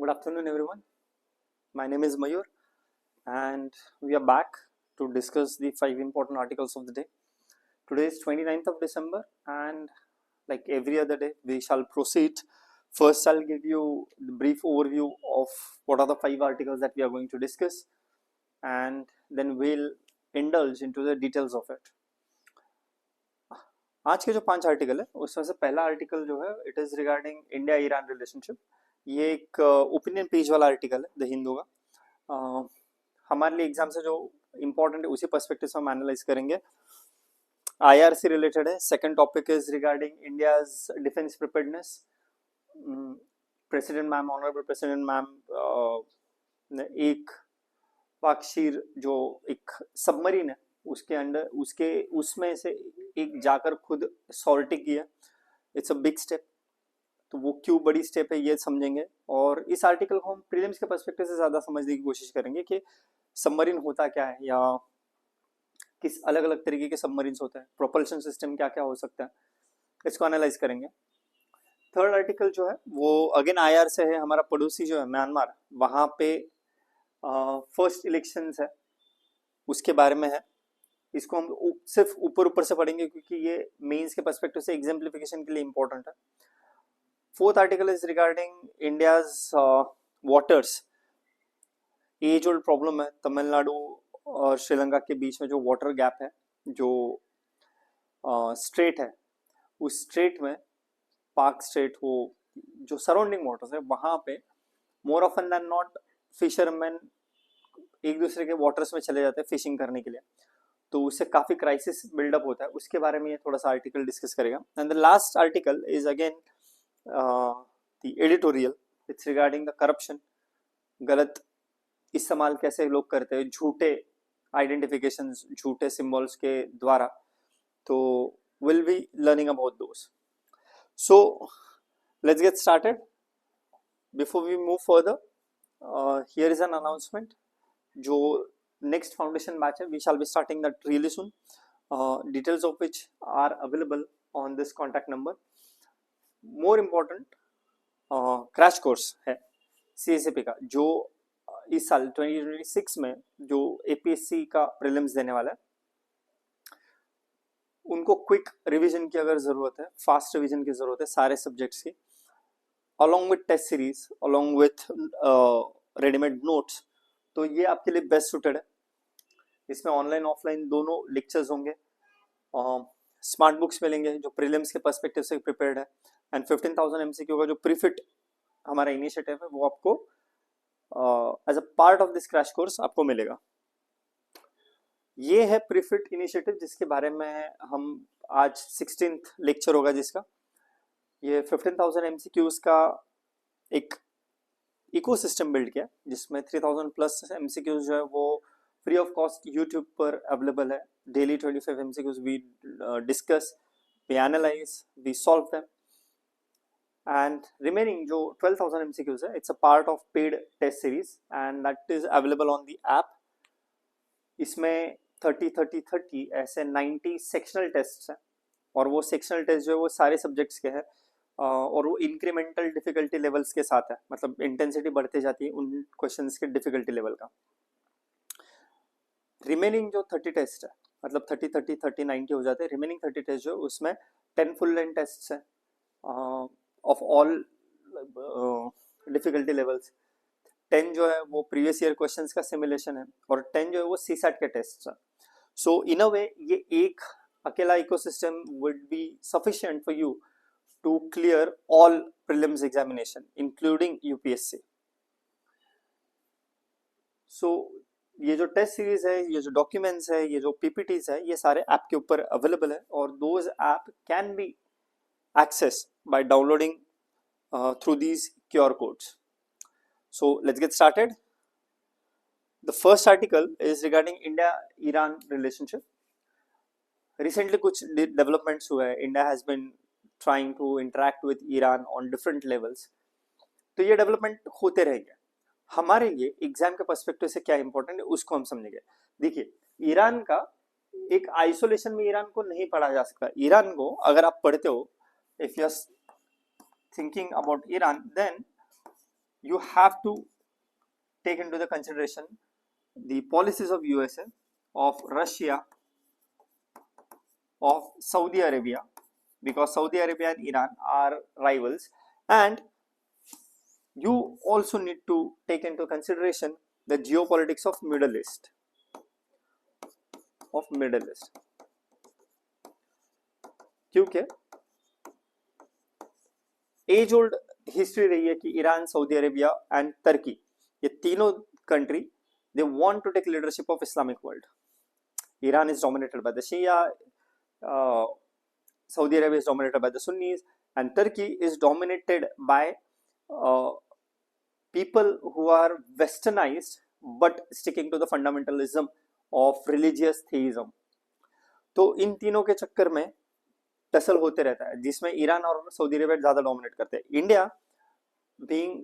Good afternoon, everyone. My name is Mayur, and we are back to discuss the 5 important articles of the day. Today is 29th of December, and like every other day, we shall proceed. First, I'll give you the brief overview of what are the 5 articles that we are going to discuss, and then we'll indulge into the details of it. आज के जो 5 article है उसमें से पहला article जो है it is regarding India Iran relationship. ये एक ओपिनियन पेज वाला आर्टिकल है द हिंदू का. हमारे लिए एग्जाम से जो इम्पोर्टेंट है उसी पर्सपेक्टिव से हम एनालाइज करेंगे. आईआर से रिलेटेड है. Second topic is regarding India's defence preparedness. President ma'am, honourable president ma'am ने एक पाकशीर जो एक सबमरीन है उसके अंडर उसमें से एक जाकर खुद सॉर्टी किया. It's a big step. तो वो क्यों बड़ी स्टेप है ये समझेंगे, और इस आर्टिकल को हम प्रीलिम्स के पर्सपेक्टिव से ज़्यादा समझने की कोशिश करेंगे कि सबमरीन होता क्या है या किस अलग अलग तरीके के सबमरीन होते हैं, प्रोपल्शन सिस्टम क्या क्या हो सकता है, इसको एनालाइज करेंगे. थर्ड आर्टिकल जो है वो अगेन आईआर से है. हमारा पड़ोसी जो है म्यांमार, वहाँ पे फर्स्ट इलेक्शंस है उसके बारे में है. इसको हम सिर्फ ऊपर से पढ़ेंगे क्योंकि ये मेंस के पर्सपेक्टिव से एग्जाम्प्लिफिकेशन के लिए इंपॉर्टेंट है. Fourth article is regarding India's waters. As old problem है तमिलनाडु और श्रीलंका के बीच में जो वाटर गैप है, जो स्ट्रेट है, उस स्ट्रेट में पाक स्ट्रेट हो, जो सराउंडिंग वाटर्स है वहां पे more often than not fisherman एक दूसरे के वाटर्स में चले जाते हैं फिशिंग करने के लिए, तो उससे काफी क्राइसिस बिल्डअप होता है. उसके बारे में ये थोड़ा सा आर्टिकल डिस्कस करेगा. And the last article is again the editorial. It's regarding the corruption. गलत इस्तेमाल कैसे लोग करते हैं झूठे आइडेंटिफिकेशन, झूठे सिंबल्स के द्वारा. तो will be learning about those. So let's get started. Before we move further, here is an announcement. जो next foundation batch we shall be starting that really soon, details of which are available on this contact number. more important crash course है CSAP का, जो इस साल 2026 में जो APSC का prelims देने वाला है उनको क्विक रिवीजन की अगर जरूरत है, फास्ट रिवीजन की जरूरत है सारे सब्जेक्ट्स की, along with test series, along with readymade notes, तो ये आपके लिए बेस्ट सूटेड है. इसमें ऑनलाइन ऑफलाइन दोनों लेक्चर्स होंगे. स्मार्ट बुक्स मिलेंगे जो प्रीलिम्स के पर्सपेक्टिव से प्रिपेयर्ड है. एंड 15,000 MCQ का जो प्रीफिट हमारा इनिशिएटिव है वो आपको as a part of this crash course आपको मिलेगा. ये है प्रीफिट इनिशिएटिव जिसके बारे में हम आज 16th लेक्चर होगा जिसका. ये 15,000 MCQs का एक इकोसिस्टम बिल्ड किया जिसमें 3,000 प्लस MCQs जो है वो फ्री ऑफ कॉस्ट यूट्यूब पर अवेलेबल है. Daily 25 MCQs we discuss, we analyse, we solve them. And remaining जो 12,000 MCQs है it's a part of paid test series and that is available on the app. इसमें 30-30-30 ऐसे 90 sectional test हैं, और वो sectional test जो है वो सारे सब्जेक्ट्स के हैं, और वो इंक्रीमेंटल डिफिकल्टी लेवल्स के साथ है, मतलब इंटेंसिटी बढ़ते जाती है उन क्वेश्चंस के डिफिकल्टी लेवल का. रिमेनिंग जो 30 टेस्ट है, मतलब 30-30-30-90 हो जाते हैं. रिमेनिंग 30 टेस्ट जो उसमें 10 फुल लेंथ टेस्ट है ऑफ ऑल डिफिकल्टी लेवल्स. 10 जो है वो प्रीवियस ईयर क्वेश्चंस का सिमुलेशन है, और 10 जो है वो CSAT के टेस्ट है. सो इन अ वे ये एक अकेला ecosystem would be sufficient for you to clear all prelims examination including UPSC. so ये जो टेस्ट सीरीज है, ये जो डॉक्यूमेंट्स है, ये जो PPTs है, ये सारे ऐप के ऊपर अवेलेबल है, और those app can be access by downloading through these QR codes. so let's get started. the first article is regarding India Iran relationship. recently कुछ developments हुए हैं. India has been trying to interact with Iran on different levels. तो ये development होते रहेंगे. हमारे लिए exam के पर्सपेक्टिव से क्या इंपॉर्टेंट है उसको हम समझेंगे. देखिए, ईरान का एक आइसोलेशन में ईरान को नहीं पढ़ा जा सकता. ईरान को अगर आप पढ़ते हो, if you are thinking about Iran, then you have to take into the consideration the policies of USA, of Russia, of Saudi Arabia, because Saudi Arabia and Iran are rivals, and you also need to take into consideration the geopolitics of Middle East. क्योंकि as old history रही है कि Iran, Saudi Arabia and तुर्की, ये तीनों country, they want to take leadership of Islamic world. Iran is dominated by the Shia, Saudi Arabia is dominated by the Sunnis, and Turkey is dominated by people who are westernized but sticking to the fundamentalism of religious theism. तो इन तीनों के चक्कर में tussle होते रहता है, जिसमें Iran और सऊदी अरेबिया ज्यादा डोमिनेट करते हैं. India being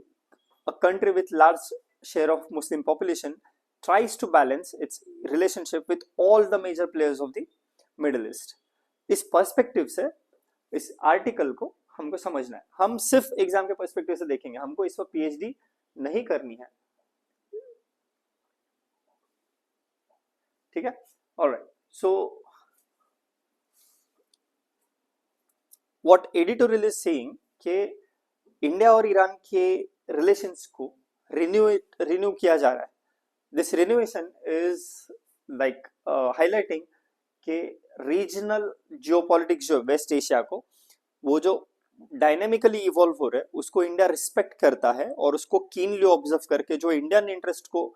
a country with large share of Muslim population tries to balance its relationship with all the major players of the Middle East. इस पर्सपेक्टिव से इस आर्टिकल को हमको समझना है. हम सिर्फ एग्जाम के पर्सपेक्टिव से देखेंगे, हमको इस पर पीएचडी नहीं करनी है. ठीक है, alright. So what editorial is saying कि इंडिया और ईरान के रिलेशंस को रिन्यू किया जा रहा है. This renovation is like highlighting कि रीजनल जियोपॉलिटिक्स जो वेस्ट एशिया को, वो जो डायनेमिकली इवॉल्व हो रहा है, उसको इंडिया रिस्पेक्ट करता है और उसको कीनली ऑब्जर्व करके जो इंडियन इंटरेस्ट को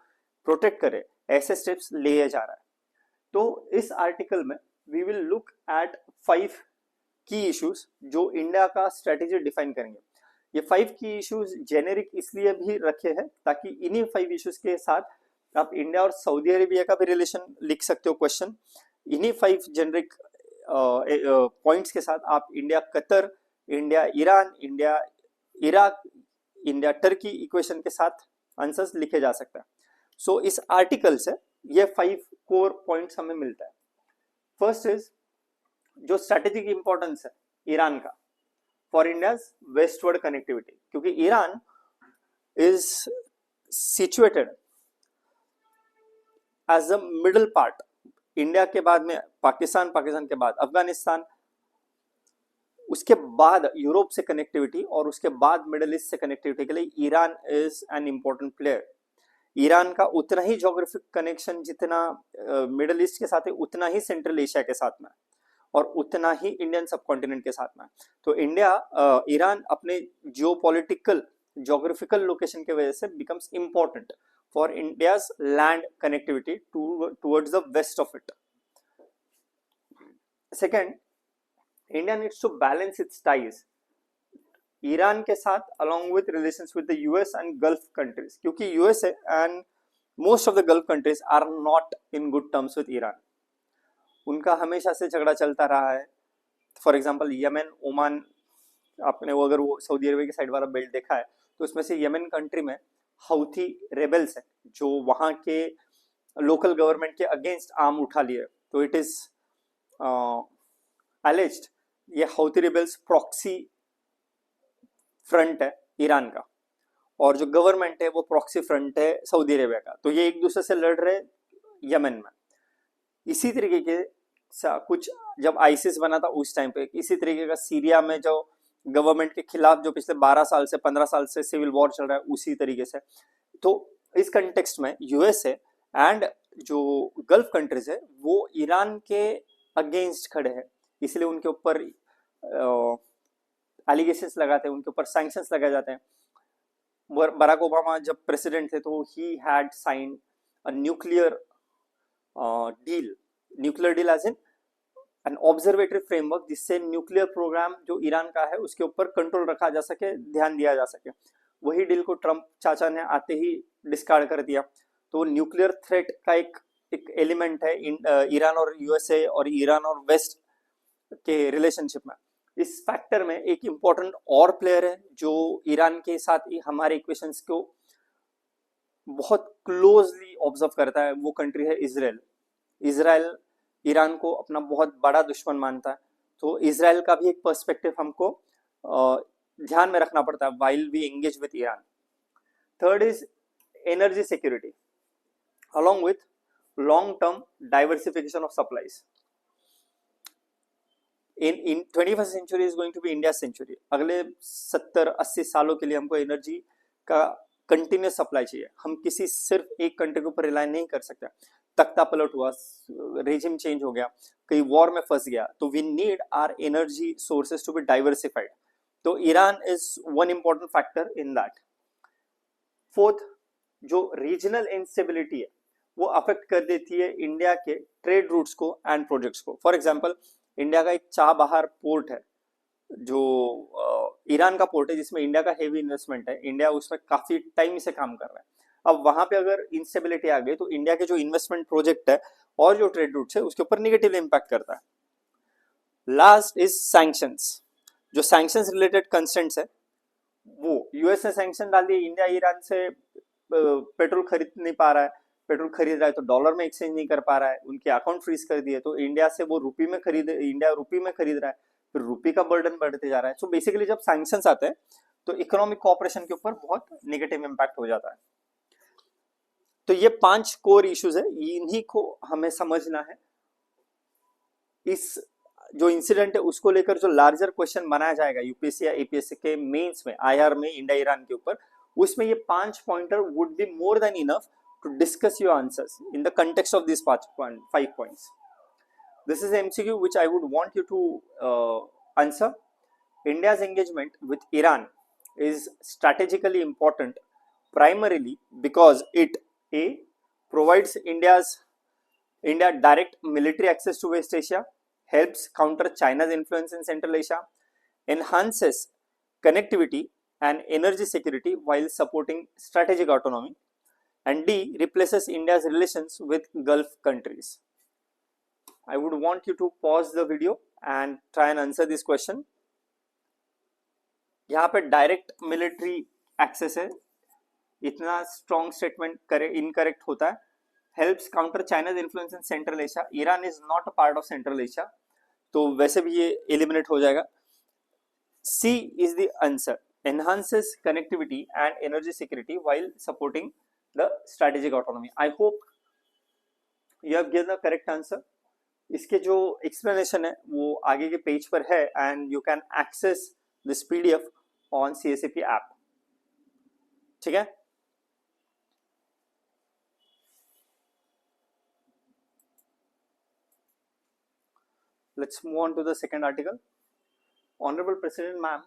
प्रोटेक्ट करे, ऐसे स्टेप्स लिए जा रहा है. तो इस आर्टिकल में वी विल लुक एट 5 की इश्यूज जो इंडिया का स्ट्रेटेजी डिफाइन करेंगे. ये 5 की इश्यूज जेनेरिक इसलिए भी रखे हैं ताकि इन्हीं 5 इश्यूज के साथ आप इंडिया और सऊदी अरेबिया का भी रिलेशन लिख सकते हो क्वेश्चन. इन्हीं 5 जेनेरिक पॉइंट्स के साथ आप India Qatar, India Iran, India Iraq, India Turkey equation के साथ आंसर्स लिखे जा सकते हैं. सो इस आर्टिकल से ये 5 कोर पॉइंट्स हमें मिलता है. फर्स्ट इज जो स्ट्रेटेजिक इंपॉर्टेंस है ईरान का फॉर इंडियाज वेस्टवर्ड कनेक्टिविटी, क्योंकि Iran is situated as a middle part. India के बाद में पाकिस्तान, पाकिस्तान के बाद अफगानिस्तान, उसके बाद यूरोप से कनेक्टिविटी और उसके बाद मिडिल ईस्ट से कनेक्टिविटी के लिए Iran is an important player. Iran का उतना ही ज्योग्राफिक कनेक्शन जितना मिडिल ईस्ट के साथ है, उतना ही सेंट्रल एशिया के साथ में और उतना ही इंडियन सबकॉन्टिनेंट के साथ में. तो इंडिया ईरान अपने जियोपॉलिटिकल ज्योग्राफिकल लोकेशन की वजह से becomes important for India's land connectivity towards the west of it. Second, India needs to balance its ties Iran के साथ along with relations with the US and Gulf countries, क्योंकि USA and most of the Gulf countries are not in good terms with Iran. उनका हमेशा से झगड़ा चलता रहा है. फॉर एग्जाम्पल यमन, ओमान, आपने वो अगर वो सऊदी अरेबिया की साइड वाला बेल्ट देखा है तो उसमें से यमन कंट्री में हौथी रेबल्स हैं जो वहाँ के लोकल गवर्नमेंट के अगेंस्ट आर्म उठा लिए. तो इट इज एलिज्ड ये हौथी रेबल्स प्रॉक्सी फ्रंट है ईरान का और जो गवर्नमेंट है वो प्रॉक्सी फ्रंट है सऊदी अरेबिया का. तो ये एक दूसरे से लड़ रहे यमन में. इसी तरीके के कुछ जब आईसिस बना था उस टाइम पे, इसी तरीके का सीरिया में जो गवर्नमेंट के खिलाफ जो पिछले 12 साल से 15 साल से सिविल वॉर चल रहा है, उसी तरीके से. तो इस कंटेक्स्ट में यूएसए एंड जो गल्फ कंट्रीज है वो ईरान के अगेंस्ट खड़े हैं, इसलिए उनके ऊपर एलिगेशंस लगाते हैं, उनके ऊपर सैंक्शंस लगाए जाते हैं. बराक ओबामा जब प्रेसिडेंट थे तो he had signed a nuclear deal as in an observatory framework, जिससे न्यूक्लियर प्रोग्राम जो ईरान का है उसके ऊपर कंट्रोल रखा जा सके, ध्यान दिया जा सके. वही डील को ट्रम्प चाचा ने आते ही डिस्कार्ड कर दिया. तो न्यूक्लियर थ्रेट का एक एलिमेंट है ईरान और यूएसए और ईरान और वेस्ट के रिलेशनशिप में. इस फैक्टर में एक इंपॉर्टेंट और प्लेयर है जो ईरान के साथ ही हमारे इक्वेशंस को बहुत क्लोजली ऑब्जर्व करता है, वो कंट्री है इजराइल. इजराइल ईरान को अपना बहुत बड़ा दुश्मन मानता है. तो इजराइल का भी एक पर्सपेक्टिव हमको ध्यान में रखना पड़ता है while we engage with Iran. Third is energy security, along with long-term diversification of supplies. In 21st century is going to be India century. अगले 70-80 सालों के लिए हमको एनर्जी का कंटिन्यूस सप्लाई चाहिए. हम किसी सिर्फ एक कंट्री के ऊपर रिलाय नहीं कर सकते. तख्ता पलट हुआ, रेजिम चेंज हो गया, कहीं वॉर में फंस गया, तो we need our energy sources to be diversified. तो Iran is one important factor in that. Fourth, जो रीजनल इंस्टेबिलिटी है वो अफेक्ट कर देती है इंडिया के ट्रेड रूट्स को एंड प्रोजेक्ट्स को. फॉर एग्जांपल, इंडिया का एक चाबहार पोर्ट है जो ईरान का पोर्ट है, जिसमें इंडिया का हेवी इन्वेस्टमेंट है. इंडिया उसमें काफी टाइम से काम कर रहा है. अब वहां पे अगर इंस्टेबिलिटी आ गई तो इंडिया के जो इन्वेस्टमेंट प्रोजेक्ट है और जो ट्रेड रूट्स है उसके ऊपर नेगेटिव इंपैक्ट करता है. Last is sanctions. जो सैंक्शंस रिलेटेड कंस्ट्रेंट्स है, वो यूएस ने सैंक्शन डाल दिए, इंडिया ईरान से पेट्रोल खरीद नहीं पा रहा है, पेट्रोल खरीद रहा है तो डॉलर में एक्सचेंज नहीं कर पा रहा है, उनके अकाउंट फ्रीज कर दिए, तो इंडिया से वो इंडिया रुपी में खरीद रहा है, फिर रुपी का बर्डन बढ़ते जा रहा है. सो बेसिकली जब सैंक्शंस आते हैं तो इकोनॉमिक कोऑपरेशन के ऊपर बहुत नेगेटिव इंपैक्ट हो जाता है. तो ये 5 कोर इश्यूज है, इन्हीं को हमें समझना है. इस जो इंसिडेंट है उसको लेकर जो लार्जर क्वेश्चन बनाया जाएगा यूपीएससी या एपीएससी के मेंस में, आईआर में, इंडिया ईरान के ऊपर, उसमें ये 5 pointer would be more than enough to discuss your answers in the context of these 5 points. This is MCQ which I would want you to answer. India's engagement with Iran is strategically important primarily because it A. provides India direct military access to West Asia, helps counter China's influence in Central Asia, enhances connectivity and energy security while supporting strategic autonomy, and D. replaces India's relations with Gulf countries. I would want you to pause the video and try and answer this question. यहाँ पे direct military access है, इतना strong statement करे incorrect होता है. Helps counter China's influence in Central Asia. Iran is not a part of Central Asia, तो वैसे भी ये एलिमिनेट हो जाएगा. C is the answer. Enhances connectivity and energy security while supporting the strategic autonomy. I hope you have given the correct answer. इसके जो explanation है वो आगे के पेज पर है and you can access this PDF on CSAP app. ठीक है? Let's move on to the second article. Honorable President ma'am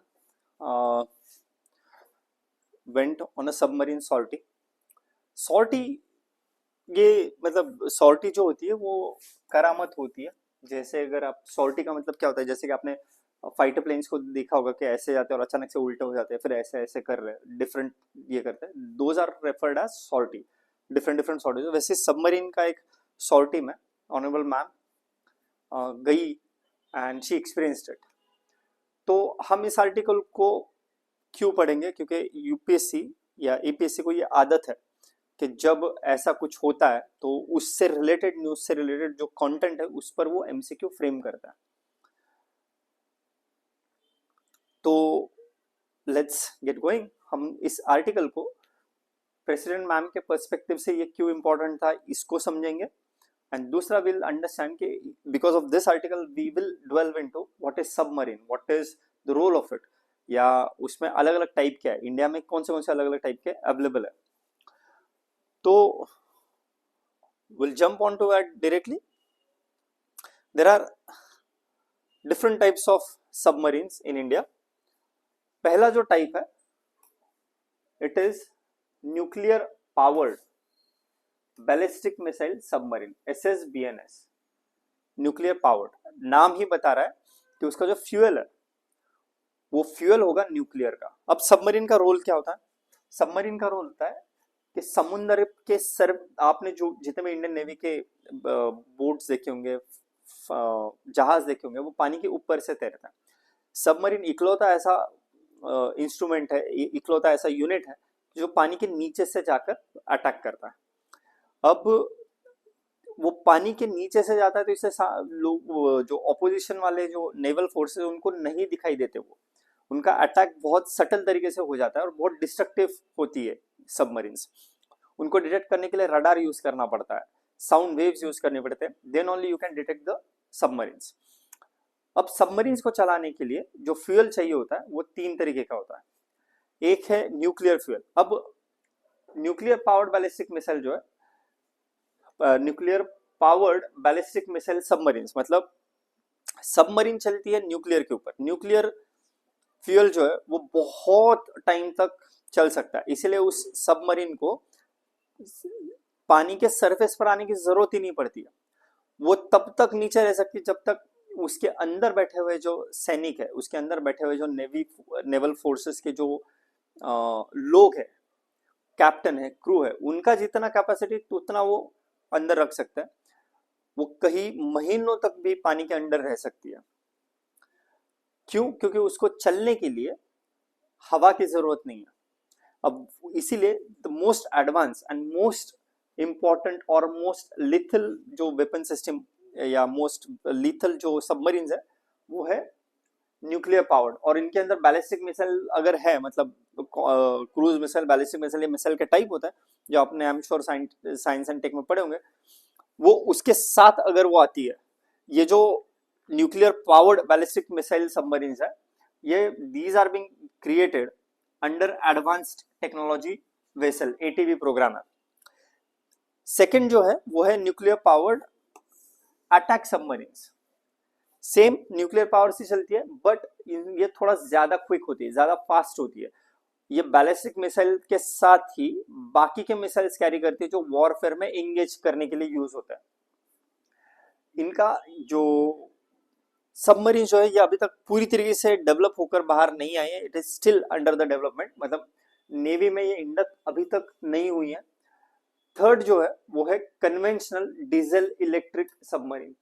went on a submarine sortie. सॉर्टी, ये मतलब सॉर्टी जो होती है वो करामत होती है. जैसे अगर आप सॉर्टी का मतलब क्या होता है, जैसे कि आपने फाइटर प्लेन्स को देखा होगा कि ऐसे जाते हैं और अचानक से उल्टे हो जाते हैं, फिर ऐसे ऐसे कर रहे हैं, डिफरेंट ये करते हैं, those are referred as sortie, different sortie. वैसे सबमरीन का एक सॉर्टी में ऑनरेबल मैम गई एंड शी एक्सपीरियंस्ड इट. तो हम इस आर्टिकल को क्यों पढ़ेंगे, क्योंकि यूपीएससी या एपीएससी को ये आदत है कि जब ऐसा कुछ होता है तो उससे रिलेटेड, न्यूज से रिलेटेड जो कंटेंट है उस पर वो एमसीक्यू फ्रेम करता है. तो लेट्स गेट गोइंग. हम इस आर्टिकल को प्रेसिडेंट मैम के पर्सपेक्टिव से ये क्यों इंपॉर्टेंट था इसको समझेंगे. एंड दूसरा विल अंडरस्टैंड कि because of this article we will delve into what is submarine, what is the role of it, या उसमें अलग अलग टाइप क्या है, इंडिया में कौन से अलग अलग टाइप के अवेलेबल है. तो we'll jump onto that directly. There are different types of submarines in India. पहला जो टाइप है, it is nuclear powered ballistic missile submarine, SSBNS. Nuclear powered, नाम ही बता रहा है कि उसका जो फ्यूल है वो फ्यूल होगा न्यूक्लियर का. अब सबमरीन का रोल क्या होता है? सबमरीन का रोल होता है कि समुद्र के आपने जो जितने भी इंडियन नेवी के बोट्स देखे होंगे, जहाज देखे होंगे, वो पानी के ऊपर से तैरता है. सबमरीन इकलौता ऐसा इंस्ट्रूमेंट है, इकलौता ऐसा यूनिट है जो पानी के नीचे से जाकर अटैक करता है. अब वो पानी के नीचे से जाता है तो इससे लोग जो ऑपोजिशन वाले जो नेवल फोर्सेस उनको नहीं दिखाई देते, वो उनका अटैक बहुत सटल तरीके से हो जाता है और बहुत डिस्ट्रक्टिव होती है सबमरीन्स। उनको डिटेक्ट करने के लिए रडार यूज करना पड़ता है, साउंड वेव्स यूज करने पड़ते हैं, then only you can detect the submarines. अब सबमरीन्स को चलाने के लिए जो फ्यूल चाहिए होता है वो 3 तरीके का होता है। एक है न्यूक्लियर फ्यूल। अब न्यूक्लियर पावर्ड बैलिस्टिक मिसाइल जो है, nuclear powered ballistic missile submarines, मतलब सबमरीन चलती है न्यूक्लियर के ऊपर। न्यूक्लियर फ्यूल जो है वो बहुत टाइम तक चल सकता है, इसीलिए उस सबमरीन को पानी के सरफेस पर आने की जरूरत ही नहीं पड़ती है। वो तब तक नीचे रह सकती है जब तक उसके अंदर बैठे हुए जो सैनिक है, उसके अंदर बैठे हुए जो नेवल फोर्सेस के जो लोग है, कैप्टन है, क्रू है, उनका जितना कैपेसिटी उतना वो अंदर रख सकता है। वो कई महीनों तक भी पानी के अंदर रह सकती है। क्यों? क्योंकि उसको चलने के लिए हवा की जरूरत नहीं है। अब इसीलिए the most advance and most important और मोस्ट लिथल जो वेपन सिस्टम या मोस्ट लिथल जो सबमरीन्स है वो है न्यूक्लियर पावर्ड। और इनके अंदर बैलिस्टिक मिसाइल अगर है, मतलब क्रूज मिसाइल, बैलिस्टिक मिसाइल, ये मिसाइल का टाइप होता है जो आपने I am sure science and tech में पढ़े होंगे। वो उसके साथ अगर वो आती है, ये जो nuclear powered ballistic missile submarines है, ये these are being created under advanced technology vessel, ATV programme है। सेकंड जो है वो है nuclear powered attack submarines. Same nuclear power से चलती है, बट ये थोड़ा ज्यादा क्विक होती है, ज्यादा फास्ट होती है। ये बैलिस्टिक मिसाइल के साथ ही बाकी के मिसाइल्स कैरी करती है जो वॉरफेयर में एंगेज करने के लिए यूज होता है। इनका जो सबमरीन जो है ये अभी तक पूरी तरीके से डेवलप होकर बाहर नहीं आए हैं, it is still under the development, मतलब नेवी में ये इंडक्ट अभी तक नहीं हुई है। थर्ड जो है वो है conventional diesel electric submarine,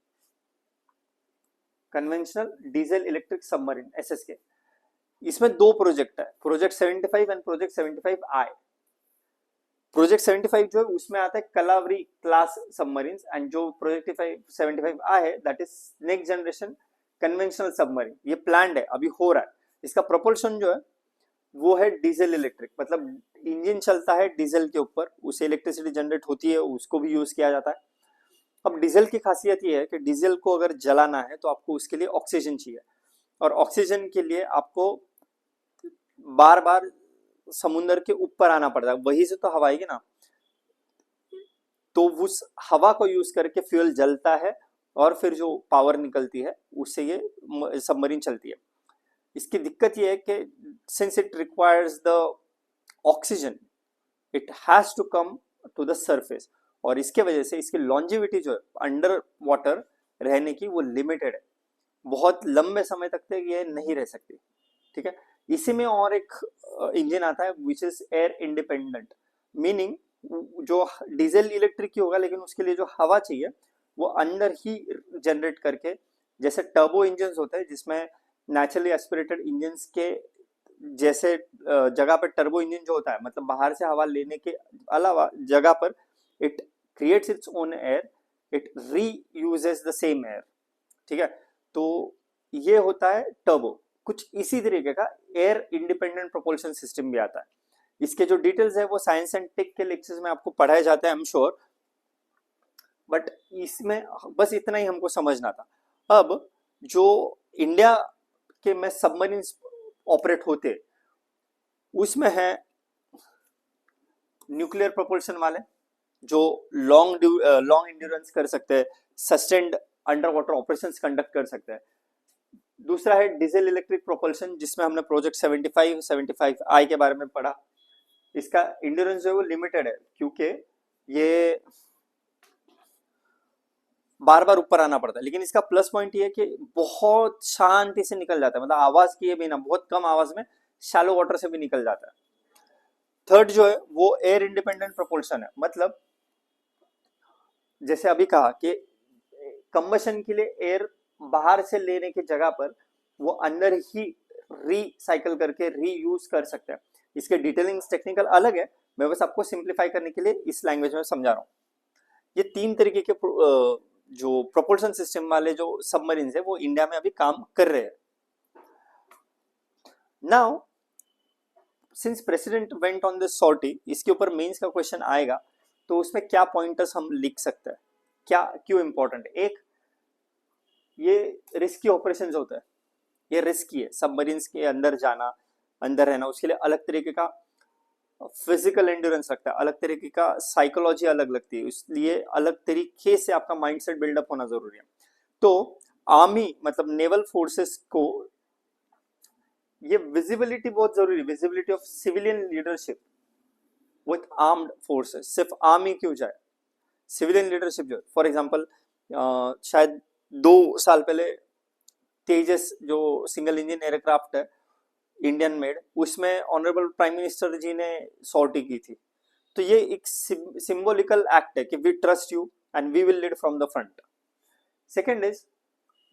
conventional diesel electric submarine SSK. इसमें 2 प्रोजेक्ट है, project 75 and project 75I। Project 75 जो है उसमें आता है कलावरी क्लास सबमरीन्स, एंड जो प्रोजेक्ट 75I है that is next generation conventional submarine. ये प्लान्ड है, अभी हो रहा है। इसका प्रोपल्शन जो है वो है डीजल इलेक्ट्रिक, मतलब इंजन चलता है डीजल के ऊपर, उससे इलेक्ट्रिसिटी जनरेट होती है, उसको भी यूज किया जाता है। अब डीजल की खासियत ये है कि डीजल को अगर जलाना है तो आपको उसके लिए ऑक्सीजन चाहिए, और ऑक्सीजन के लिए आपको बार बार समुद्र के ऊपर आना पड़ता है, वहीं से तो हवा आएगी ना। तो उस हवा को यूज करके फ्यूल जलता है और फिर जो पावर निकलती है उससे ये सबमरीन चलती है। इसकी दिक्कत ये है कि since it requires the oxygen, it has to come to the surface, और इसके वजह से इसकी लॉन्जिविटी जो है अंडर वाटर रहने की वो लिमिटेड है, बहुत लंबे समय तक ये नहीं रह सकती। ठीक है, इसी में और एक इंजन आता है which is air independent, meaning जो डीजल इलेक्ट्रिक ही होगा लेकिन उसके लिए जो हवा चाहिए वो अंदर ही जनरेट करके, जैसे टर्बो इंजन होते हैं जिसमें नेचुरली एस्पिरेटेड इंजन के जैसे जगह पर टर्बो इंजन जो होता है, मतलब बाहर से हवा लेने के अलावा जगह पर it creates its own air, it reuses the same air. ठीक है, तो ये होता है टर्बो। कुछ इसी तरीके का एयर इंडिपेंडेंट प्रोपल्शन सिस्टम भी आता है। इसके जो डिटेल्स है वो साइंस एंड टेक के लेक्चर्स में आपको पढ़ाए जाते हैं, आई एम श्योर, बट इसमें बस इतना ही हमको समझना था। अब जो इंडिया के में सबमरीन ऑपरेट होते उसमें है न्यूक्लियर प्रोपल्शन वाले जो लॉन्ग इंड्योरेंस कर सकते हैं, sustained under water operations conduct कर सकते हैं। दूसरा है डीजल इलेक्ट्रिक प्रोपल्शन जिसमें हमने प्रोजेक्ट 75I के बारे में पढ़ा। इसका इंड्योरेंस जो है वो लिमिटेड है क्योंकि ये बार बार ऊपर आना पड़ता है, लेकिन इसका प्लस पॉइंट ये है कि बहुत शांति से निकल जाता है, मतलब आवाज किए बिना बहुत कम आवाज में शैलो वाटर से भी निकल जाता है। थर्ड जो है वो एयर इंडिपेंडेंट प्रोपल्शन है, मतलब जैसे अभी कहा कि कंबशन के लिए एयर बाहर से लेने की जगह पर वो अंदर ही रीसाइकल करके रीयूज कर सकते हैं। इसके डिटेलिंग टेक्निकल अलग है, मैं बस आपको सिंप्लीफाई करने के लिए इस लैंग्वेज में समझा रहा हूँ। ये 3 तरीके के जो प्रोपल्शन सिस्टम वाले जो सबमरीन है वो इंडिया में अभी काम कर रहे हैं। Now since president went on this sortie, इसके ऊपर मेंस का क्वेश्चन आएगा, तो उसमें क्या पॉइंटर्स हम लिख सकते हैं, क्या क्यों इंपॉर्टेंट है। एक, ये रिस्की ऑपरेशंस होता है, ये रिस्की है, सबमरीन्स के अंदर जाना, अंदर रहना, उसके लिए अलग तरीके का फिजिकल एंड्योरेंस लगता है, अलग तरीके का साइकोलॉजी अलग लगती है, इसलिए अलग तरीके से आपका माइंडसेट बिल्डअप होना जरूरी है। तो आर्मी मतलब नेवल फोर्सेस को ये विजिबिलिटी बहुत जरूरी है, visibility of civilian leadership with armed forces. सिर्फ आर्मी क्यों जाए, सिविलियन लीडरशिप जो, फॉर एग्जांपल शायद 2 साल पहले तेजस जो सिंगल इंजन एयरक्राफ्ट है इंडियन मेड, उसमें ऑनरेबल प्राइम मिनिस्टर जी ने सॉर्टी की थी। तो ये एक सिंबॉलिकल एक्ट है कि we trust you and we will lead from the front. Second is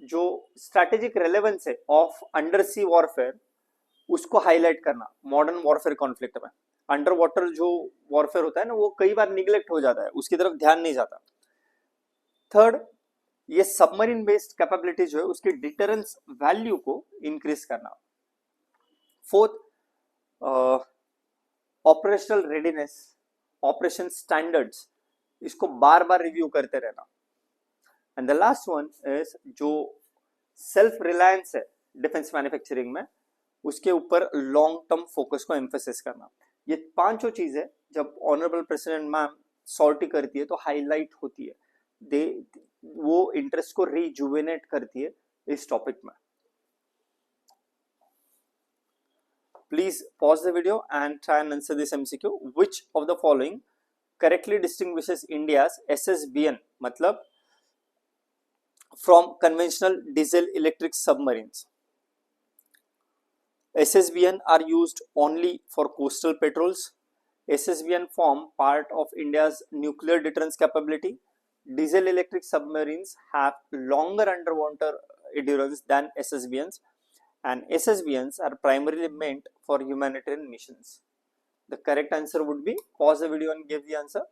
जो स्ट्रैटेजिक रेलेवेंस है ऑफ अंडर सी वॉरफेयर, उसको हाईलाइट करना मॉडर्न वॉरफेयर कॉन्फ्लिक्ट में। अंडर वाटर जो वॉरफेयर होता है ना, वो कई बार निग्लेक्ट हो जाता है, उसकी तरफ ध्यान नहीं जाता। थर्ड, ये सबमरीन बेस्ड कैपेबिलिटी जो है उसकी डिटरेंस वैल्यू को इंक्रीज करना। Fourth, operational readiness, operation standards, इसको बार बार रिव्यू करते रहना। And the last one is जो सेल्फ रिलायंस है डिफेंस मैन्युफैक्चरिंग में, उसके ऊपर लॉन्ग टर्म फोकस को एम्फेसिस करना। ये पांचों चीजें जब ऑनरेबल प्रेसिडेंट मैम सॉर्टी करती है तो हाईलाइट होती है, वो इंटरेस्ट को रिजुवेनेट करती है इस टॉपिक में। Please pause the video and try and answer this MCQ. Which of the following correctly distinguishes India's SSBN मतलब from conventional diesel electric submarines? SSBN are used only for coastal patrols. SSBN form part of India's nuclear deterrence capability. Diesel electric submarines have longer underwater endurance than SSBNs. And SSBNs are primarily meant for humanitarian missions. The correct answer would be, pause the video and give the answer.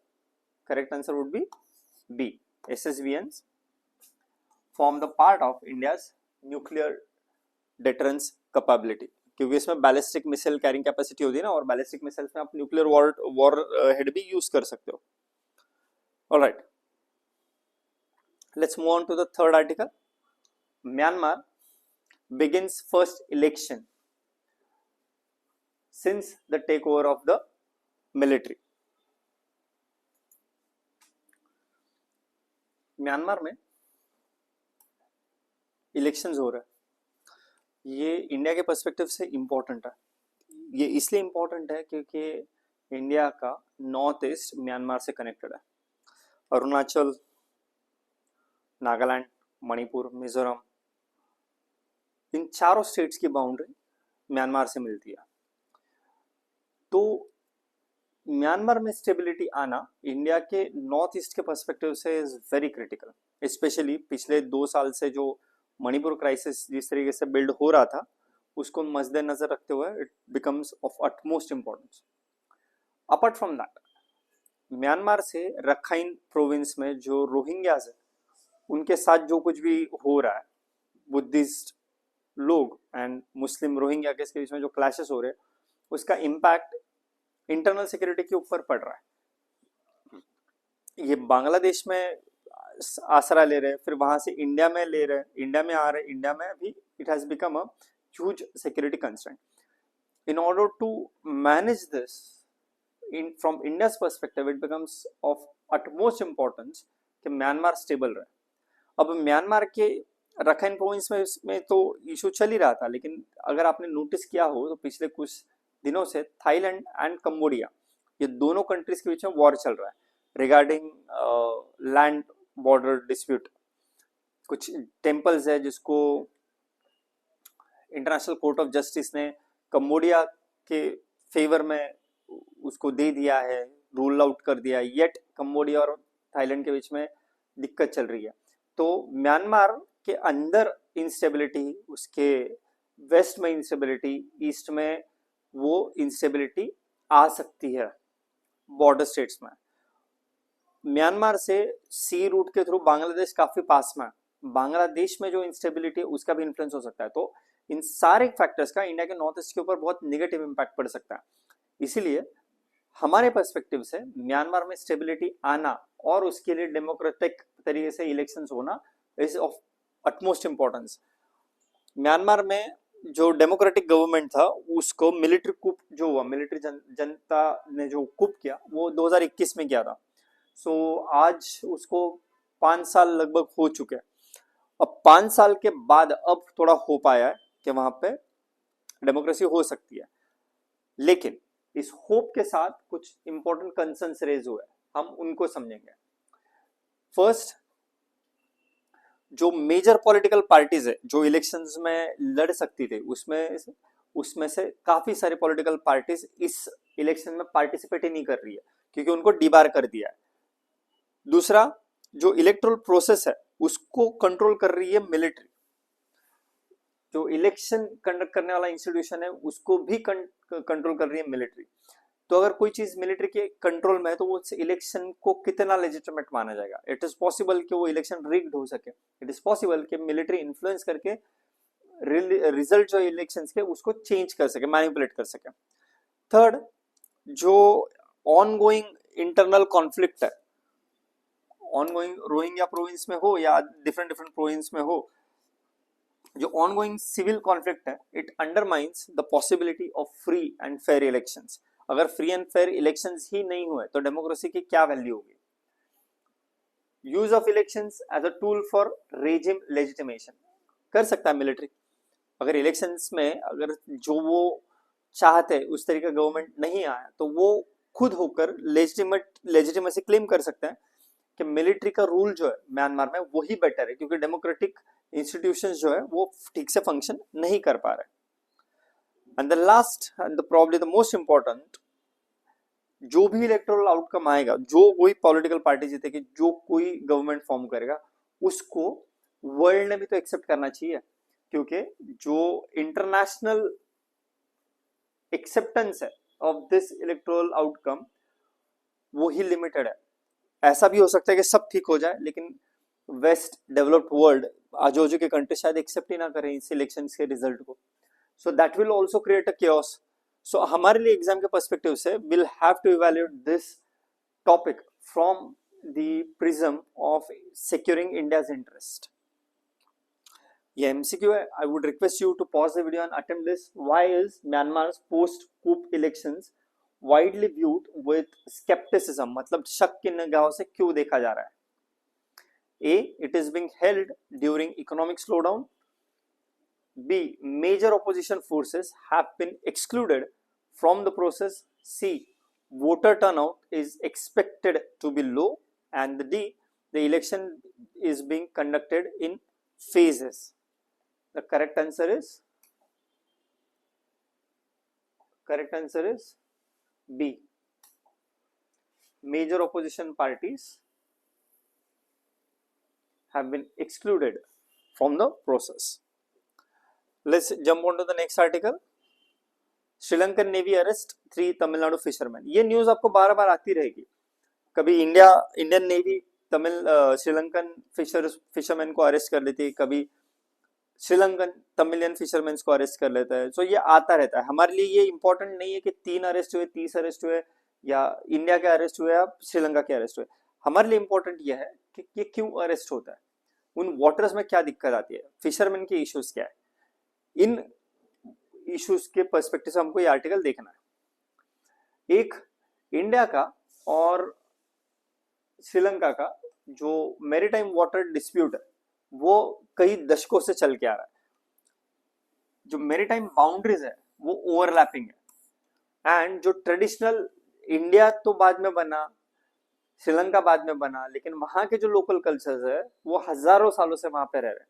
Correct answer would be B. SSBNs form the part of India's nuclear deterrence capability. क्योंकि इसमें ballistic missile carrying capacity होती है ना, और ballistic missiles में आप nuclear warhead भी use कर सकते हो। Alright, let's move on to the third article. Myanmar begins first election since the takeover of the military. Myanmar में इलेक्शंस हो रहे हैं, ये इंडिया के पर्सपेक्टिव से इम्पोर्टेंट है। ये इसलिए इम्पोर्टेंट है क्योंकि इंडिया का नॉर्थ ईस्ट म्यांमार से कनेक्टेड है। अरुणाचल, नागालैंड, मणिपुर, मिजोरम, इन चारों स्टेट्स की बाउंड्री म्यांमार से मिलती है। तो म्यांमार में स्टेबिलिटी आना इंडिया के नॉर्थ ईस्ट के पर्सपेक्टिव से इज वेरी क्रिटिकल। स्पेशली पिछले 2 साल से जो मणिपुर क्राइसिस जिस तरीके से बिल्ड हो रहा था, उसको मद्देनजर रखते हुए it becomes of utmost importance. Apart from that, Myanmar से रखाइन प्रोविंस में जो रोहिंग्याज है, उनके साथ जो कुछ भी हो रहा है, बुद्धिस्ट लोग एंड मुस्लिम रोहिंग्या के बीच में जो क्लैशेस हो रहे हैं, उसका इम्पैक्ट इंटरनल सिक्योरिटी के ऊपर पड़ रहा है। ये बांग्लादेश में आसरा ले रहे हैं, फिर वहां से इंडिया में ले रहे हैं, इंडिया में आ रहे हैं, इंडिया में भी it has become a huge security concern. In order to manage this in from India's perspective, it becomes of utmost importance कि म्यांमार स्टेबल रहे। अब म्यांमार के रखाइन प्रोविंस में तो इशू चल ही रहा था, लेकिन अगर आपने नोटिस किया हो तो पिछले कुछ दिनों से थाईलैंड एंड कंबोडिया, ये दोनों कंट्रीज के बीच में वॉर चल रहा है रिगार्डिंग लैंड बॉर्डर डिस्प्यूट। कुछ टेम्पल्स है जिसको इंटरनेशनल कोर्ट ऑफ जस्टिस ने कंबोडिया के फेवर में उसको दे दिया है, रूल आउट कर दिया है, येट कंबोडिया और थाईलैंड के बीच में दिक्कत चल रही है। तो म्यांमार के अंदर इंस्टेबिलिटी, उसके वेस्ट में इंस्टेबिलिटी, ईस्ट में वो इंस्टेबिलिटी आ सकती है बॉर्डर स्टेट्स में। म्यांमार से सी रूट के थ्रू बांग्लादेश काफी पास में है, बांग्लादेश में जो इंस्टेबिलिटी है उसका भी इन्फ्लुएंस हो सकता है। तो इन सारे फैक्टर्स का इंडिया के नॉर्थ ईस्ट के ऊपर बहुत नेगेटिव इंपैक्ट पड़ सकता है। इसीलिए हमारे पर्सपेक्टिव से म्यांमार में स्टेबिलिटी आना और उसके लिए डेमोक्रेटिक तरीके से इलेक्शंस होना is of utmost importance. Myanmar में जो डेमोक्रेटिक गवर्नमेंट था उसको मिलिट्री कुप जो हुआ, मिलिट्री जनता ने जो कुप किया वो 2021 में किया था। सो आज उसको 5 साल लगभग हो चुके हैं। अब 5 साल के बाद अब थोड़ा हो पाया है कि वहां पे डेमोक्रेसी हो सकती है, लेकिन इस होप के साथ कुछ इंपॉर्टेंट कंसर्न्स रेज हुए, हम उनको समझेंगे। फर्स्ट, जो मेजर पॉलिटिकल पार्टीज है जो इलेक्शंस में लड़ सकती थी उसमें से काफी सारे पॉलिटिकल पार्टीज इस इलेक्शन में पार्टिसिपेट ही नहीं कर रही है क्योंकि उनको डिबार कर दिया है। दूसरा, जो इलेक्टोरल प्रोसेस है उसको कंट्रोल कर रही है मिलिट्री। जो इलेक्शन कंडक्ट करने वाला इंस्टीट्यूशन है उसको भी कंट्रोल कर रही है मिलिट्री। तो अगर कोई चीज मिलिट्री के कंट्रोल में है तो वो इलेक्शन को कितना लेजिटिमेट माना जाएगा। इट इज पॉसिबल कि वो इलेक्शन रिग्ड हो सके, इट इज पॉसिबल कि मिलिट्री इन्फ्लुएंस करके रिजल्ट जो इलेक्शंस के उसको चेंज कर सके, मैनिपुलेट कर सके। थर्ड, जो ऑनगोइंग इंटरनल कॉन्फ्लिक्ट है, ऑनगोइंग रोहिंग्या प्रोविंस में हो या डिफरेंट प्रोविंस में हो, जो ऑनगोइंग सिविल कॉन्फ्लिक्ट है, it undermines the possibility of free and fair elections. अगर फ्री एंड फेयर इलेक्शंस ही नहीं हुए तो डेमोक्रेसी की क्या वैल्यू होगी। Use of elections as a tool for regime legitimation कर सकता है मिलिट्री। अगर इलेक्शंस में अगर जो वो चाहते उस तरीके का गवर्नमेंट नहीं आया तो वो खुद होकर लेजिटिमेसी क्लेम कर सकते हैं कि मिलिट्री का रूल जो है म्यांमार में वही बेटर है क्योंकि डेमोक्रेटिक इंस्टीट्यूशंस जो है वो ठीक से फंक्शन नहीं कर पा रहे। And the last and probably the most important, जो भी इलेक्टोरल आउटकम आएगा, जो कोई पॉलिटिकल पार्टी जीतेगी, जो कोई गवर्नमेंट फॉर्म करेगा, उसको वर्ल्ड ने भी तो एक्सेप्ट करना चाहिए क्योंकि जो इंटरनेशनल एक्सेप्टेंस है ऑफ दिस इलेक्टोरल आउटकम वो ही लिमिटेड है। ऐसा भी हो सकता है कि सब ठीक हो जाए लेकिन वेस्ट डेवलप्ड वर्ल्ड आजू के कंट्री शायद एक्सेप्ट ही ना करें इस इलेक्शन के रिजल्ट को। So that will also create a chaos। सो हमारे लिए एग्जाम के पर्सपेक्टिव से will have to evaluate this topic from the prism of securing India's interest. ये एमसीक्यू है। I would request you to pause the video and attempt this. Why is Myanmar's post coup elections widely viewed with scepticism, मतलब शक की निगाहों से क्यों देखा जा रहा है। A, it is being held during economic slowdown. B, major opposition forces have been excluded from the process. C, voter turnout is expected to be low. And D, the election is being conducted in phases. The correct answer is B. Major opposition parties have been excluded from the process. Let's jump on to the next article. Sri Lankan Navy arrest 3 Tamil Nadu fishermen. ये news आपको बार बार आती रहेगी। कभी Indian navy Sri Lankan fisherman को arrest कर लेती है, कभी श्रीलंकन तमिलियन फिशरमैन को अरेस्ट कर लेता है। सो ये आता रहता है। हमारे लिए ये इंपॉर्टेंट नहीं है कि 3 अरेस्ट हुए, 30 अरेस्ट हुए, या इंडिया के अरेस्ट हुए या श्रीलंका के अरेस्ट हुए। हमारे लिए इंपॉर्टेंट यह है कि ये क्यों अरेस्ट होता है, उन वाटर्स में क्या दिक्कत आती है, फिशरमैन के इश्यूज क्या है। इन इश्यूज के पर्सपेक्टिव से हमको ये आर्टिकल देखना है। एक, इंडिया का और श्रीलंका का जो मैरीटाइम वाटर डिस्प्यूट है वो कई दशकों से चल के आ रहा है। जो मैरीटाइम बाउंड्रीज है वो ओवरलैपिंग है, एंड जो ट्रेडिशनल इंडिया तो बाद में बना, श्रीलंका बाद में बना, लेकिन वहां के जो लोकल कल्चर्स है वो हजारों सालों से वहां पे रह रहे हैं।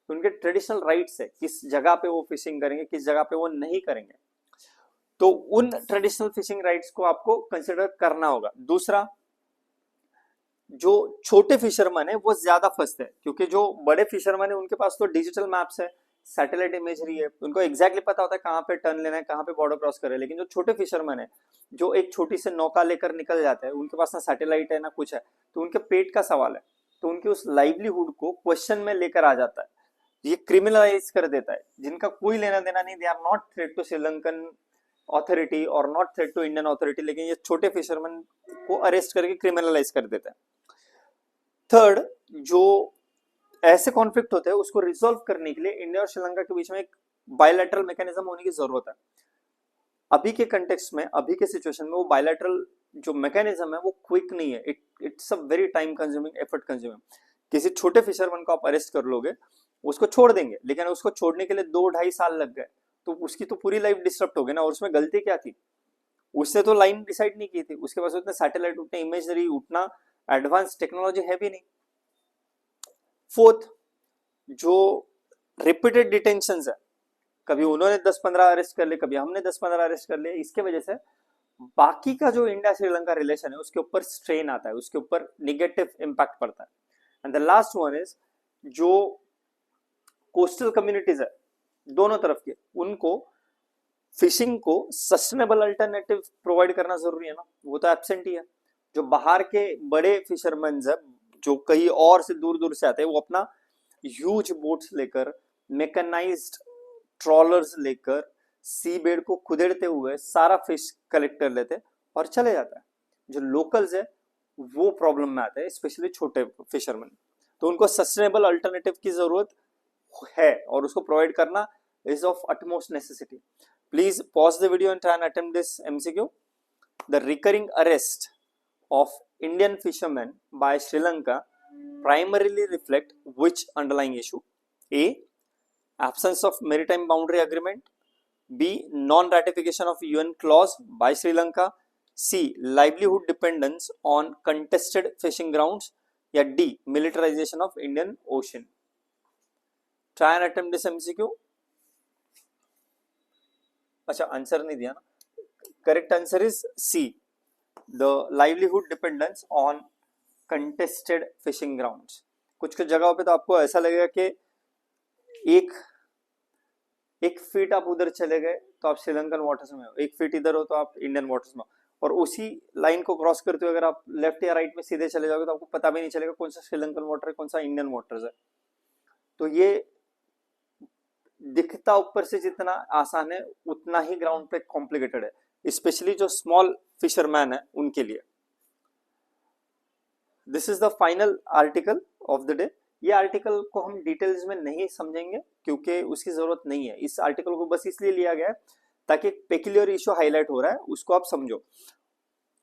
तो उनके ट्रेडिशनल राइट्स है किस जगह पे वो फिशिंग करेंगे, किस जगह पे वो नहीं करेंगे। तो उन ट्रेडिशनल फिशिंग राइट्स को आपको कंसिडर करना होगा। दूसरा, जो छोटे फिशरमैन है वो ज्यादा फंसते हैं क्योंकि जो बड़े फिशरमैन है उनके पास तो डिजिटल मैप्स है, सैटेलाइट इमेजरी है, उनको एग्जैक्टली पता होता है कहाँ पे टर्न लेना है, कहाँ पे बॉर्डर क्रॉस करे। लेकिन जो छोटे फिशरमैन है जो एक छोटी से नौका लेकर निकल जाते हैं, उनके पास ना सैटेलाइट है ना कुछ है, तो उनके पेट का सवाल है, तो उनके उस लाइवलीहुड को क्वेश्चन में लेकर आ जाता है, ये क्रिमिनलाइज कर देता है। जिनका कोई लेना देना नहीं, they are not threat to Sri Lankan authority और not threat to Indian authority, लेकिन ये छोटे फिशरमैन को अरेस्ट करके क्रिमिनलाइज कर देते हैं। थर्ड, जो ऐसे कॉन्फ्लिक्ट होते हैं उसको रिजॉल्व करने के लिए इंडिया और श्रीलंका के बीच में एक बायलैटरल मैकेनिज्म होने की जरूरत है। अभी के कंटेक्स्ट में, अभी के सिचुएशन में वो बायलैटरल जो मैकेनिज्म है वो क्विक नहीं है, it's a very time consuming, effort consuming. किसी छोटे फिशरमैन को आप अरेस्ट कर लोगे, उसको छोड़ देंगे, लेकिन उसको छोड़ने के लिए 2-2.5 साल लग गए, तो उसकी तो पूरी लाइफ डिस्टर्ब हो गई ना। और उसमें गलती क्या थी, उसने तो लाइन डिसाइड नहीं की थी, उसके पास उतने सैटेलाइट, उतने इमेजरी, उतना एडवांस टेक्नोलॉजी है भी नहीं। फोर्थ, जो रिपीटेड डिटेंशन है, कभी उन्होंने 10-15 अरेस्ट कर लिए, कभी हमने 10-15 अरेस्ट कर लिए, इसके वजह से बाकी का जो इंडिया श्रीलंका रिलेशन है उसके ऊपर स्ट्रेन आता है, उसके ऊपर निगेटिव इंपैक्ट पड़ता है। And the last one is, जो कोस्टल कम्युनिटीज है दोनों तरफ के, उनको फिशिंग को सस्टेनेबल अल्टरनेटिव प्रोवाइड करना जरूरी है ना, वो तो एब्सेंट ही है। जो बाहर के बड़े फिशरमैन है, जो कहीं और से दूर दूर से आते हैं, वो अपना ह्यूज बोट्स लेकर, मैकेनाइज्ड ट्रॉलर्स लेकर, सी बेड को खुदेड़ते हुए सारा फिश कलेक्ट कर लेते और चले जाता है। जो लोकल्स है वो प्रॉब्लम में आते हैं, स्पेशली छोटे फिशरमैन। तो उनको सस्टेनेबल अल्टरनेटिव की जरूरत है और उसको प्रोवाइड करना is of utmost necessity. Please pause the video and try and attempt this MCQ. The recurring arrest of Indian fishermen by Sri Lanka primarily reflect which underlying issue? A. Absence of maritime boundary agreement. B. Non-ratification of UN clause by Sri Lanka. C. Livelihood dependence on contested fishing grounds. या D. Militarization of Indian Ocean. Try and attempt this MCQ. अच्छा, answer नहीं दिया ना। Correct answer is C, the livelihood dependence on contested fishing grounds. कुछ कुछ जगहों पे तो आपको ऐसा लगेगा कि एक फीट आप उधर चले गए तो आप श्रीलंकन वाटर्स में हो, 1 फीट इधर हो तो आप इंडियन वाटर्स में हो, और उसी लाइन को क्रॉस करते हुए अगर आप लेफ्ट या राइट में सीधे चले जाओगे तो आपको पता भी नहीं चलेगा कौन सा श्रीलंकन वाटर है, कौन सा इंडियन वाटर्स है। तो ये दिखता ऊपर से जितना आसान है उतना ही ग्राउंड पे कॉम्प्लिकेटेड है, स्पेशली जो स्मॉल फिशरमैन है उनके लिए। This is the final article of the day. ये आर्टिकल को हम डिटेल्स में नहीं समझेंगे क्योंकि उसकी जरूरत नहीं है। इस आर्टिकल को बस इसलिए लिया गया है ताकि एक पेक्युलियर इशू हाईलाइट हो रहा है उसको आप समझो।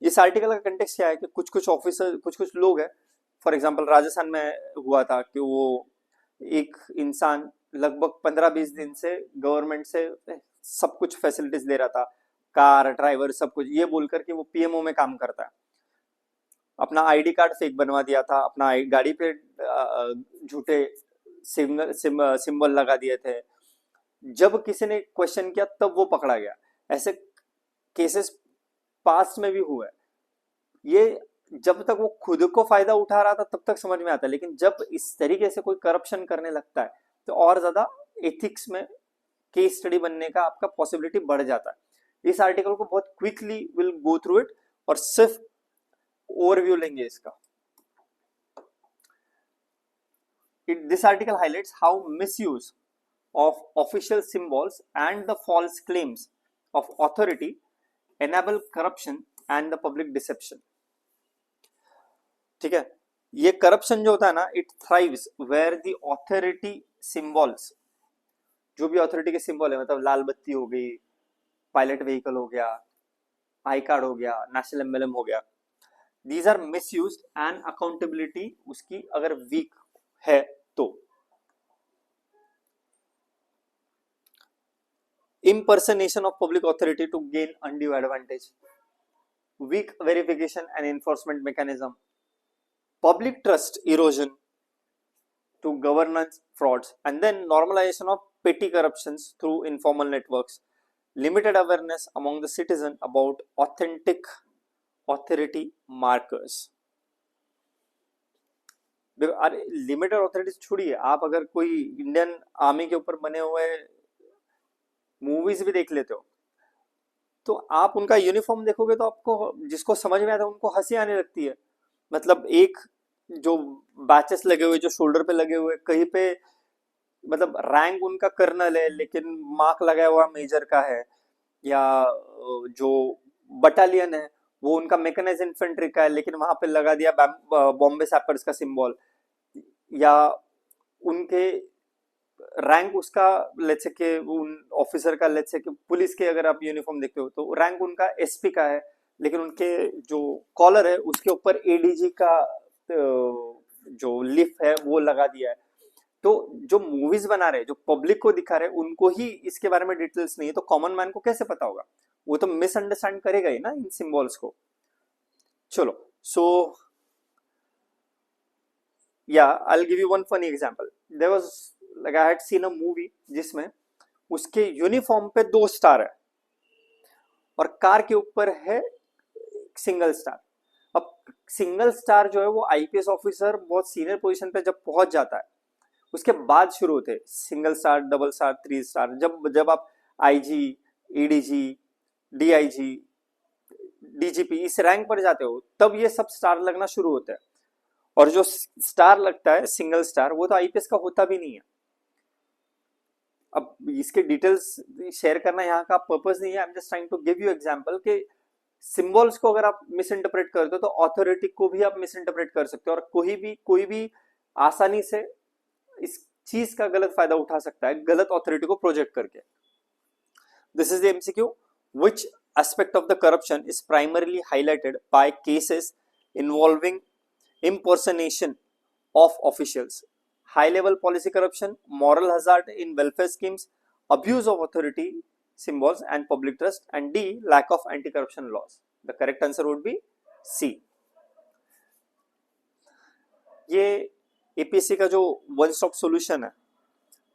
इस आर्टिकल का कंटेक्स्ट क्या है कि कुछ कुछ ऑफिसर, कुछ कुछ लोग हैं, फॉर एग्जांपल राजस्थान में हुआ था कि वो एक इंसान लगभग 15-20 दिन से गवर्नमेंट से सब कुछ फैसिलिटीज ले रहा था, कार, ड्राइवर, सब कुछ, ये बोलकर कि वो पीएमओ में काम करता है। अपना आईडी कार्ड फेक बनवा दिया था, अपना गाड़ी पे झूठे सिंबल लगा दिए थे। जब किसी ने क्वेश्चन किया तब वो पकड़ा गया। ऐसे केसेस पास्ट में भी हुए। ये जब तक वो खुद को फायदा उठा रहा था तब तक समझ में आता है, लेकिन जब इस तरीके से कोई करप्शन करने लगता है तो और ज्यादा एथिक्स में केस स्टडी बनने का आपका पॉसिबिलिटी बढ़ जाता है। इस आर्टिकल को बहुत quickly will go through it और सिर्फ ओवरव्यू लेंगे इसका। This article highlights how misuse of official symbols and the false claims of authority enable corruption and the public deception. ठीक है, ये करप्शन जो होता है ना, it thrives where the authority symbols, जो भी ऑथोरिटी के सिंबल है, मतलब लाल बत्ती हो गई, पायलट व्हीकल हो गया, आई कार्ड हो गया, नेशनल एम्बलम हो गया, these are misused and accountability उसकी अगर वीक है तो। Impersonation of public authority to gain undue advantage, weak verification and enforcement mechanism, public trust erosion to governance frauds, and then normalization of petty corruptions through informal networks, limited awareness among the citizen about authentic authority markers. अरे limited authority छोड़िए, आप अगर कोई Indian army के ऊपर बने हुए movies भी देख लेते हो तो आप उनका यूनिफॉर्म देखोगे तो आपको जिसको समझ में आता है उनको हंसी आने लगती है। मतलब एक जो बैचेस लगे हुए, जो शोल्डर पे लगे हुए, कहीं पे मतलब रैंक उनका कर्नल है लेकिन मार्क लगाया हुआ मेजर का है, या जो बटालियन है वो उनका मैकेनाइज्ड इन्फेंट्री का है लेकिन वहां पे लगा दिया बॉम्बे सैपर्स का सिंबल, या उनके रैंक उसका लेट्स से कि उन ऑफिसर का लेट्स से कि पुलिस के अगर आप यूनिफॉर्म देखते हो तो रैंक उनका एसपी का है लेकिन उनके जो कॉलर है उसके ऊपर एडीजी का जो लिफ है वो लगा दिया है। तो जो मूवीज बना रहे हैं जो पब्लिक को दिखा रहे हैं उनको ही इसके बारे में डिटेल्स नहीं है, तो कॉमन मैन को कैसे पता होगा? वो तो मिसअंडरस्टैंड करेगा ही ना इन सिंबल्स को। चलो, so yeah I will give you one funny example. There was like I had seen a movie जिसमें उसके यूनिफॉर्म पे 2 स्टार है और कार के ऊपर है सिंगल स्टार। अब सिंगल स्टार जो है वो आईपीएस ऑफिसर बहुत सीनियर पोजीशन पे जब पहुंच जाता है उसके बाद शुरू होते हैं single star, double star, 3 star. जब जब आप आईजी, एडीजी, डीआईजी, डीजीपी इस रैंक पर जाते हो तब ये सब स्टार लगना शुरू होता है। और जो स्टार लगता है सिंगल स्टार वो तो आईपीएस का होता भी नहीं है। अब इसके डिटेल्स शेयर करना यहाँ का पर्पस नहीं है, I am just trying to give you example कि सिंबल्स को अगर आप मिस इंटरप्रेट करते हो तो ऑथोरिटी को भी आप मिस इंटरप्रेट कर सकते हो और कोई भी आसानी से इस चीज का गलत फायदा उठा सकता है गलत ऑथोरिटी को प्रोजेक्ट करके। This is the MCQ. Which aspect of the corruption is primarily highlighted by cases involving impersonation of officials, high level policy corruption, moral hazard in welfare schemes, abuse of authority symbols and public trust, and D, lack of anti corruption laws? The correct answer would be C. ये APSC का जो one stop solution है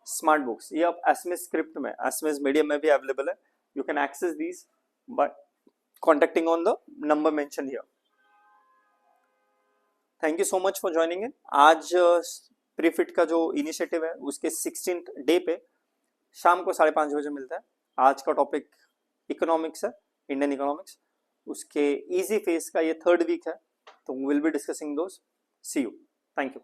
smart books, ये अब Assamese script में, Assamese medium में भी available है। You can access these by contacting on the number mention here. Thank you so much for joining in. आज प्रीफिट का जो इनिशिएटिव है उसके 16th डे पे शाम को 5:30 बजे मिलता है। आज का टॉपिक इकोनॉमिक्स है, इंडियन इकोनॉमिक्स। उसके इजी फेज का ये 3rd वीक है तो will be discussing those. See you, thank you.